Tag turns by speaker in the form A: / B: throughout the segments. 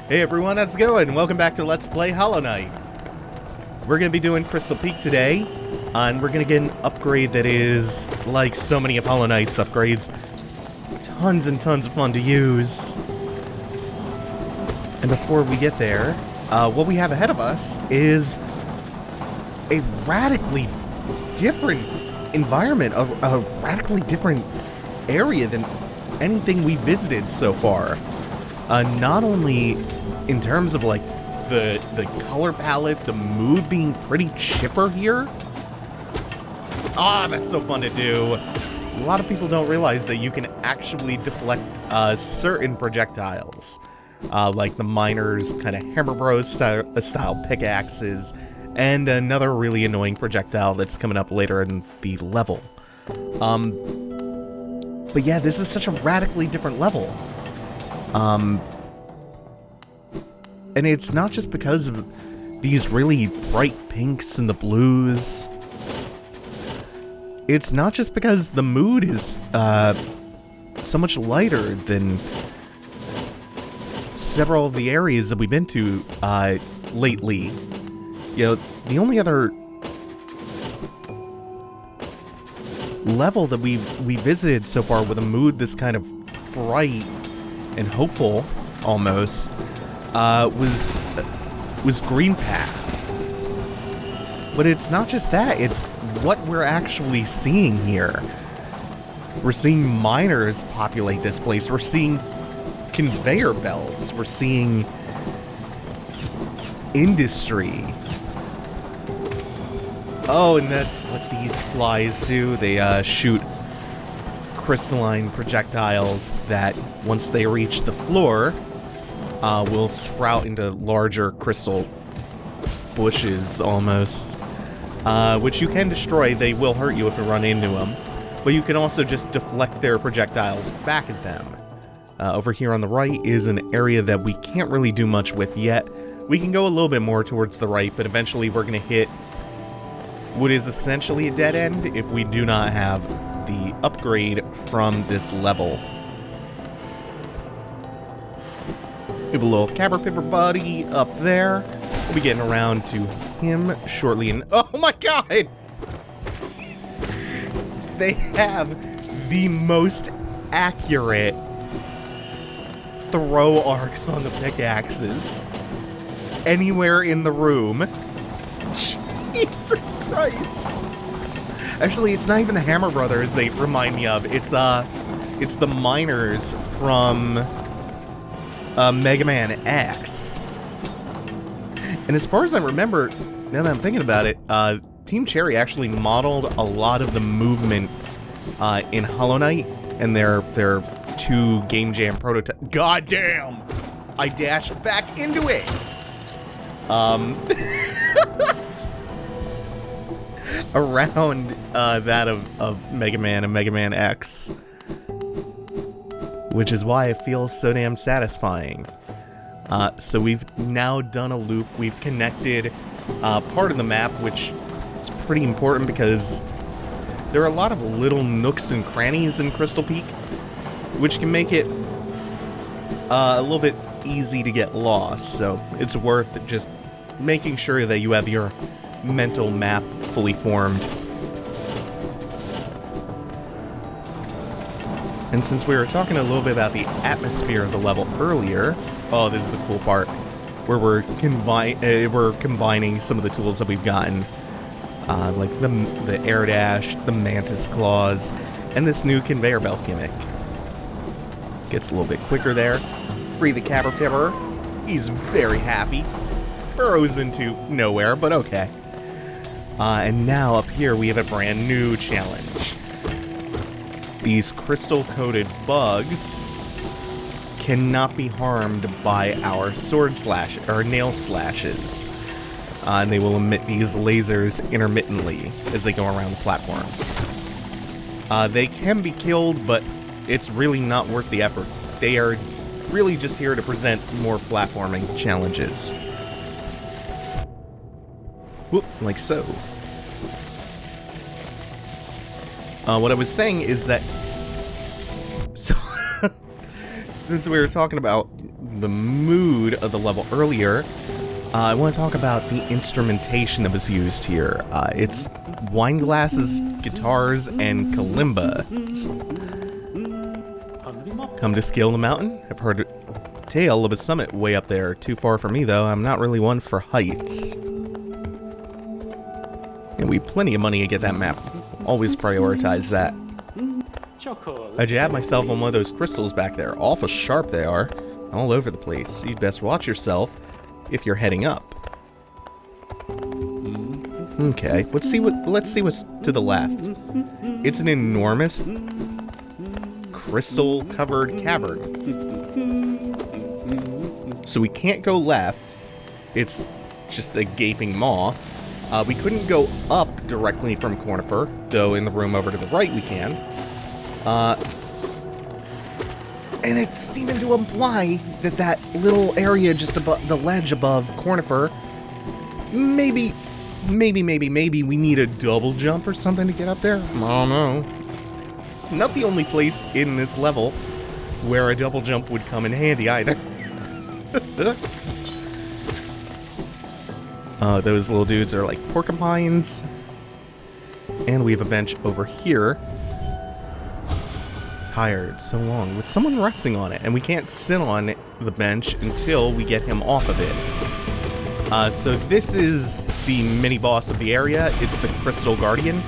A: Hey everyone, how's it going? Welcome back to Let's Play Hollow Knight. We're going to be doing Crystal Peak today, and we're going to get an upgrade that is, like so many of Hollow Knight's upgrades, tons and tons of fun to use. And before we get there, what we have ahead of us is a radically different environment, a radically different area than anything we visited so far. Not only in terms of like the color palette, the mood being pretty chipper here. Ah, that's so fun to do. A lot of people don't realize that you can actually deflect certain projectiles, like the miners' kind of hammer bros style pickaxes, and another really annoying projectile that's coming up later in the level. But yeah, this is such a radically different level. And it's not just because of these really bright pinks and the blues. It's not just because the mood is so much lighter than several of the areas that we've been to lately. You know, the only other level that we visited so far with a mood this kind of bright and hopeful almost was Green Path. But it's not just that, it's what we're actually seeing here. We're seeing miners populate this place, we're seeing conveyor belts, we're seeing industry. Oh, and that's what these flies do. They shoot crystalline projectiles that, once they reach the floor, will sprout into larger crystal bushes, almost. Which you can destroy. They will hurt you if you run into them. But you can also just deflect their projectiles back at them. Over here on the right is an area that we can't really do much with yet. We can go a little bit more towards the right, but eventually we're going to hit what is essentially a dead end if we do not have the upgrade from this level. We have a little Caterpillar buddy up there. We'll be getting around to him shortly. And oh my god! They have the most accurate throw arcs on the pickaxes anywhere in the room. Jesus Christ. Actually, it's not even the Hammer Brothers they remind me of. It's the miners from Mega Man X. And as far as I remember, now that I'm thinking about it, Team Cherry actually modeled a lot of the movement in Hollow Knight and their 2 Game Jam prototype. God damn! I dashed back into it! Around that of Mega Man and Mega Man X. Which is why it feels so damn satisfying. So we've now done a loop. We've connected part of the map, which is pretty important because there are a lot of little nooks and crannies in Crystal Peak, which can make it a little bit easy to get lost. So it's worth just making sure that you have your mental map fully formed. And since we were talking a little bit about the atmosphere of the level earlier, oh, this is the cool part, where we're combining some of the tools that we've gotten, like the air dash, the mantis claws, and this new conveyor belt gimmick. Gets a little bit quicker there. Free the Caterpillar. He's very happy. Burrows into nowhere, but okay. And now up here we have a brand new challenge. These crystal-coated bugs cannot be harmed by our nail slashes. And they will emit these lasers intermittently as they go around the platforms. They can be killed, but it's really not worth the effort. They are really just here to present more platforming challenges. Whoop, like so. What I was saying is that, so since we were talking about the mood of the level earlier, I want to talk about the instrumentation that was used here. It's wine glasses, guitars, and kalimbas. Come to scale the mountain? I've heard a tale of a summit way up there. Too far for me, though. I'm not really one for heights. And we have plenty of money to get that map. Always prioritize that. I jabbed myself on one of those crystals back there. Awful sharp they are. All over the place. You'd best watch yourself if you're heading up. Okay, let's see what's to the left. It's an enormous crystal-covered cavern. So we can't go left. It's just a gaping maw. We couldn't go up directly from Cornifer, though in the room over to the right we can. And it's seeming to imply that that little area just above the ledge above Cornifer, maybe we need a double jump or something to get up there? I don't know. Not the only place in this level where a double jump would come in handy either. Those little dudes are like porcupines. And we have a bench over here. Tired, so long, with someone resting on it, and we can't sit on the bench until we get him off of it. So this is the mini-boss of the area. It's the Crystal Guardian.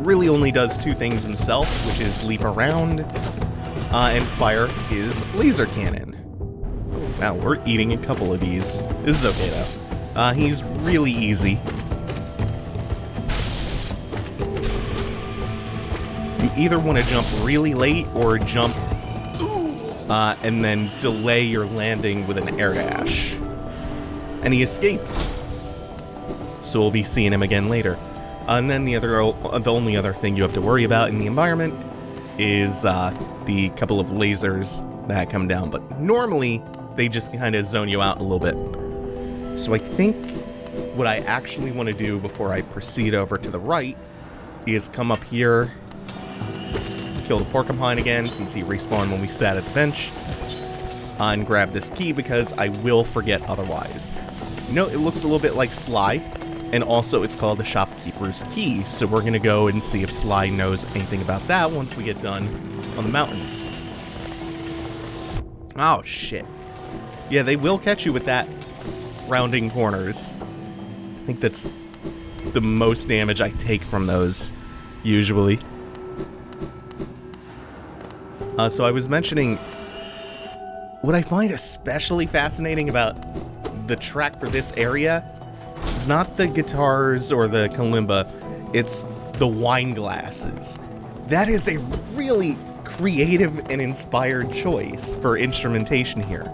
A: Really only does two things himself, which is leap around and fire his laser cannon. Wow, we're eating a couple of these. This is okay, though. He's really easy. You either want to jump really late or jump and then delay your landing with an air dash. And he escapes. So we'll be seeing him again later. And then the only other thing you have to worry about in the environment is the couple of lasers that come down. But normally, they just kind of zone you out a little bit. So I think what I actually want to do before I proceed over to the right is come up here, kill the porcupine again, since he respawned when we sat at the bench, and grab this key because I will forget otherwise. You know, it looks a little bit like Sly, and also it's called the Shopkeeper's Key, so we're gonna go and see if Sly knows anything about that once we get done on the mountain. Oh, shit. Yeah, they will catch you with that rounding corners. I think that's the most damage I take from those, usually. So I was mentioning, what I find especially fascinating about the track for this area is not the guitars or the kalimba, it's the wine glasses. That is a really creative and inspired choice for instrumentation here.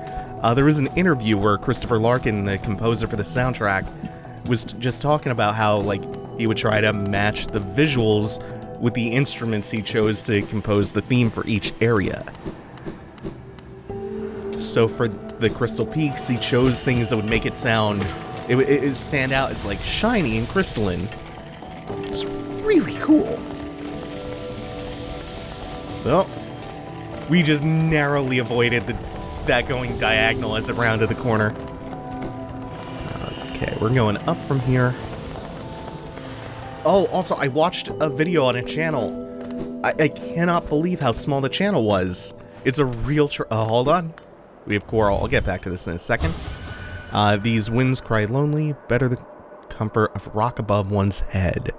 A: There was an interview where Christopher Larkin, the composer for the soundtrack, was just talking about how, like, he would try to match the visuals with the instruments he chose to compose the theme for each area. So for the Crystal Peaks, he chose things that would make it sound, it would stand out as like shiny and crystalline. It's really cool. Well, we just narrowly avoided that going diagonal as it rounded the corner. Okay, we're going up from here. Oh, also, I watched a video on a channel. I cannot believe how small the channel was. It's a real hold on. We have coral. I'll get back to this in a second. These winds cry lonely, better the comfort of rock above one's head.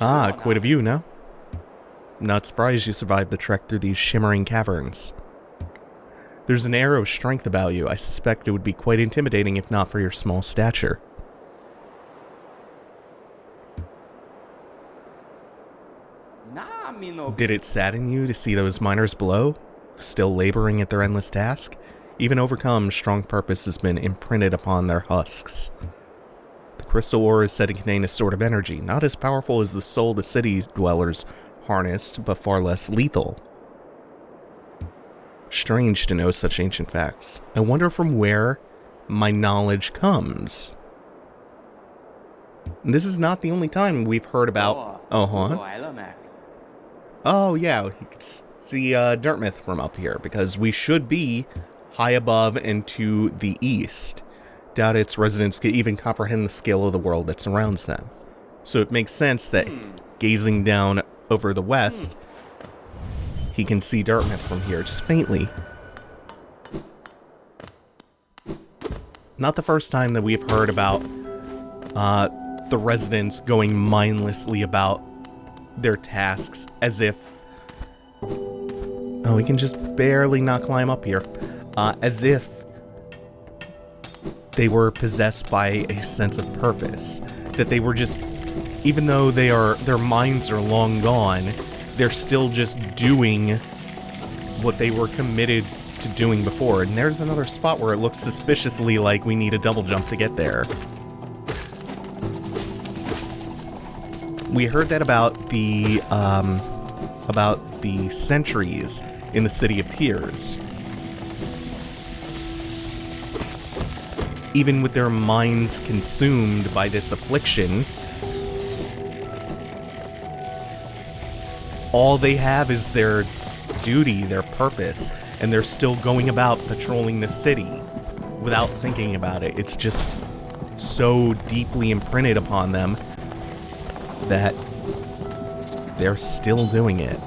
A: Ah, quite a view, no? Not surprised you survived the trek through these shimmering caverns. There's an air of strength about you. I suspect it would be quite intimidating if not for your small stature. Did it sadden you to see those miners below, still laboring at their endless task? Even overcome, strong purpose has been imprinted upon their husks. The crystal ore is said to contain a sort of energy, not as powerful as the soul the city dwellers harnessed, but far less lethal. Strange to know such ancient facts. I wonder from where my knowledge comes. And this is not the only time we've heard about... Oh, yeah, he see Dartmouth from up here, because we should be high above and to the east. Doubt its residents could even comprehend the scale of the world that surrounds them. So it makes sense that gazing down over the west, he can see Dartmouth from here, just faintly. Not the first time that we've heard about the residents going mindlessly about their tasks as if... Oh, we can just barely not climb up here. As if they were possessed by a sense of purpose. That they were just... Even though their minds are long gone, they're still just doing what they were committed to doing before. And there's another spot where it looks suspiciously like we need a double jump to get there. We heard that about the sentries in the City of Tears. Even with their minds consumed by this affliction, all they have is their duty, their purpose, and they're still going about patrolling the city without thinking about it. It's just so deeply imprinted upon them that they're still doing it.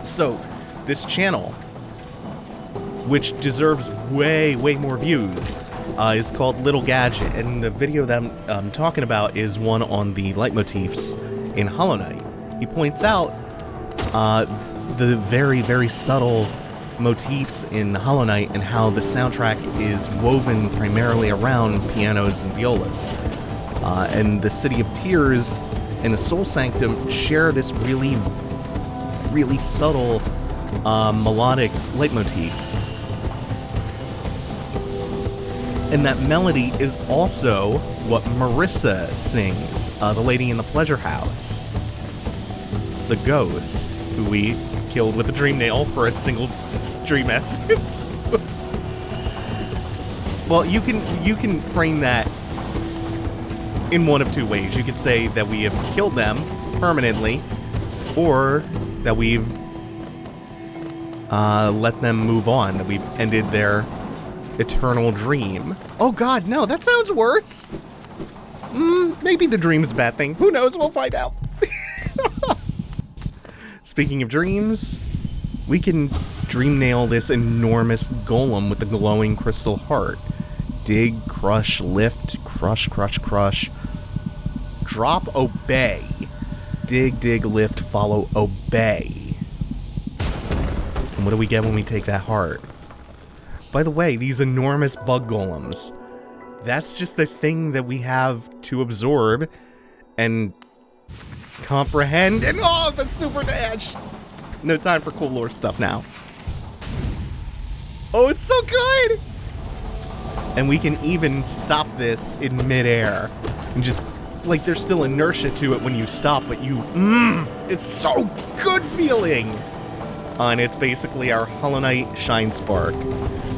A: So, this channel, which deserves way more views, is called Little Gadget, and the video that I'm talking about is one on the leitmotifs in Hollow Knight. He points out the very subtle motifs in Hollow Knight and how the soundtrack is woven primarily around pianos and violas. And the City of Tears and the Soul Sanctum share this really subtle melodic leitmotif. And that melody is also what Marissa sings, the lady in the pleasure house. The ghost, who we killed with a dream nail for a single dream essence. Well, you can frame that in one of two ways. You could say that we have killed them permanently, or that we've let them move on, that we've ended their eternal dream. Oh god, no, that sounds worse. Maybe the dream's a bad thing. Who knows? We'll find out. Speaking of dreams, we can dream nail this enormous golem with the glowing crystal heart. Dig, crush, lift, crush, drop, obey. Dig, lift, follow, obey. And what do we get when we take that heart? By the way, these enormous bug golems, that's just a thing that we have to absorb and comprehend, and oh, the super dash! No time for cool lore stuff now. Oh, it's so good! And we can even stop this in midair. And just, like, there's still inertia to it when you stop, but it's so good feeling! And it's basically our Hollow Knight Shine Spark.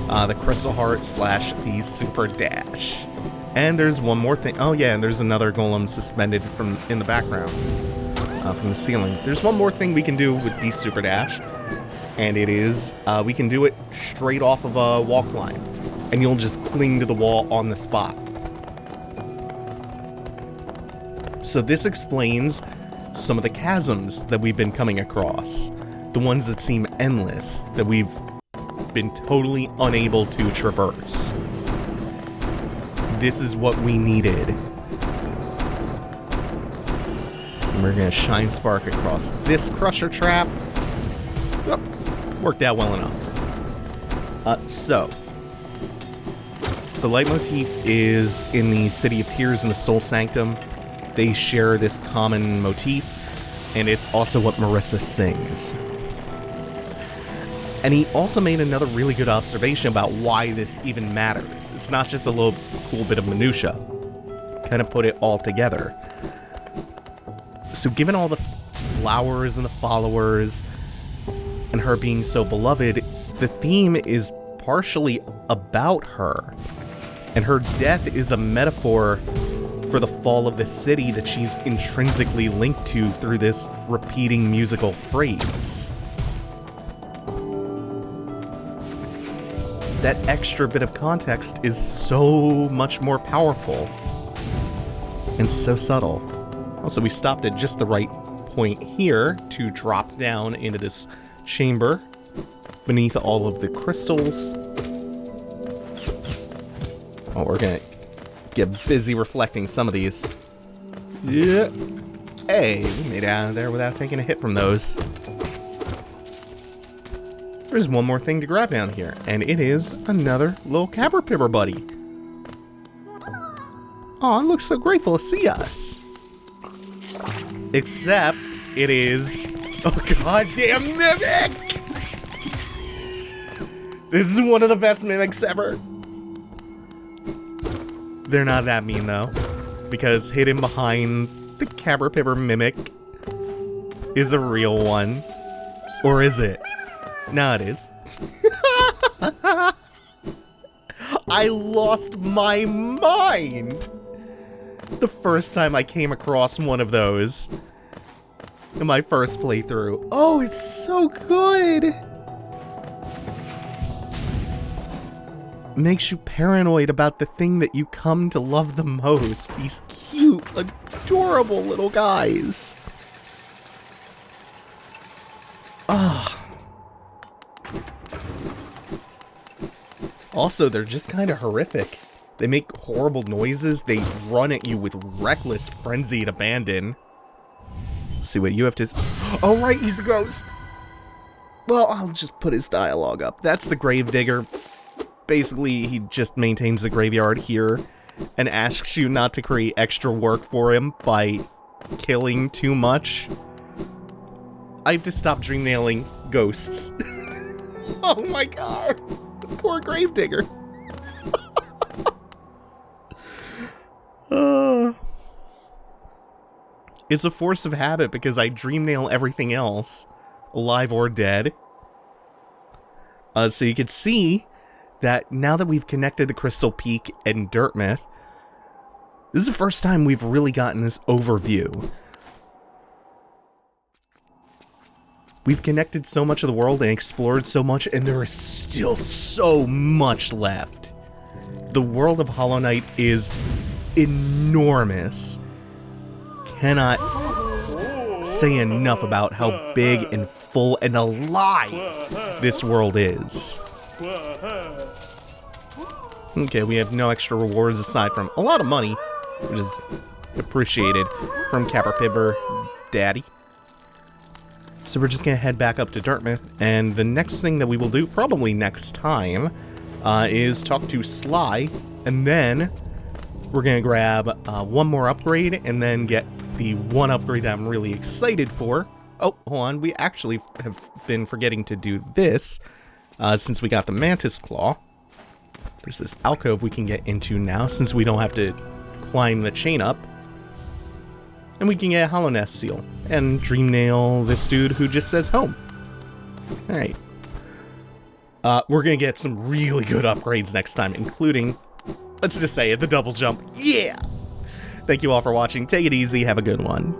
A: The Crystal Heart / the Super Dash. And there's one more thing. Oh yeah, and there's another golem suspended in the background. From the ceiling. There's one more thing we can do with the Super Dash. And it is, we can do it straight off of a wall climb. And you'll just cling to the wall on the spot. So this explains some of the chasms that we've been coming across. The ones that seem endless, that we've been totally unable to traverse. This is what we needed. And we're gonna Shine Spark across this Crusher Trap. Oh, worked out well enough. So, the leitmotif is in the City of Tears and the Soul Sanctum. They share this common motif, and it's also what Marissa sings. And he also made another really good observation about why this even matters. It's not just a little cool bit of minutia. Kind of put it all together. So given all the flowers and the followers, and her being so beloved, the theme is partially about her. And her death is a metaphor for the fall of the city that she's intrinsically linked to through this repeating musical phrase. That extra bit of context is so much more powerful and so subtle. Also, we stopped at just the right point here to drop down into this chamber beneath all of the crystals. Oh, we're gonna get busy reflecting some of these. Yeah. Hey, we made it out of there without taking a hit from those. There's one more thing to grab down here, and it is another little caterpillar buddy. Aw, it looks so grateful to see us. Except it is a goddamn mimic! This is one of the best mimics ever. They're not that mean though, because hidden behind the caterpillar mimic is a real one. Or is it? No, it is. I lost my mind the first time I came across one of those in my first playthrough. Oh, it's so good! Makes you paranoid about the thing that you come to love the most. These cute, adorable little guys. Ah. Also, they're just kind of horrific. They make horrible noises. They run at you with reckless frenzied abandon. Let's see what you have to... Oh, right, he's a ghost. Well, I'll just put his dialogue up. That's the gravedigger. Basically, he just maintains the graveyard here and asks you not to create extra work for him by killing too much. I have to stop dream nailing ghosts. Oh my god. Poor gravedigger. It's a force of habit because I dream nail everything else, alive or dead. So you can see that now that we've connected the Crystal Peak and Dirtmouth, this is the first time we've really gotten this overview. We've connected so much of the world and explored so much, and there is still so much left. The world of Hollow Knight is enormous. Cannot say enough about how big and full and alive this world is. Okay, we have no extra rewards aside from a lot of money, which is appreciated from Caterpillar Daddy. So we're just gonna head back up to Dirtmouth, and the next thing that we will do, probably next time, is talk to Sly, and then we're gonna grab one more upgrade, and then get the one upgrade that I'm really excited for. Oh, hold on, we actually have been forgetting to do this, since we got the Mantis Claw. There's this alcove we can get into now, since we don't have to climb the chain up. And we can get a Hallownest seal, and dream nail this dude who just says home. Alright. We're gonna get some really good upgrades next time, including, let's just say it, the double jump. Yeah! Thank you all for watching, take it easy, have a good one.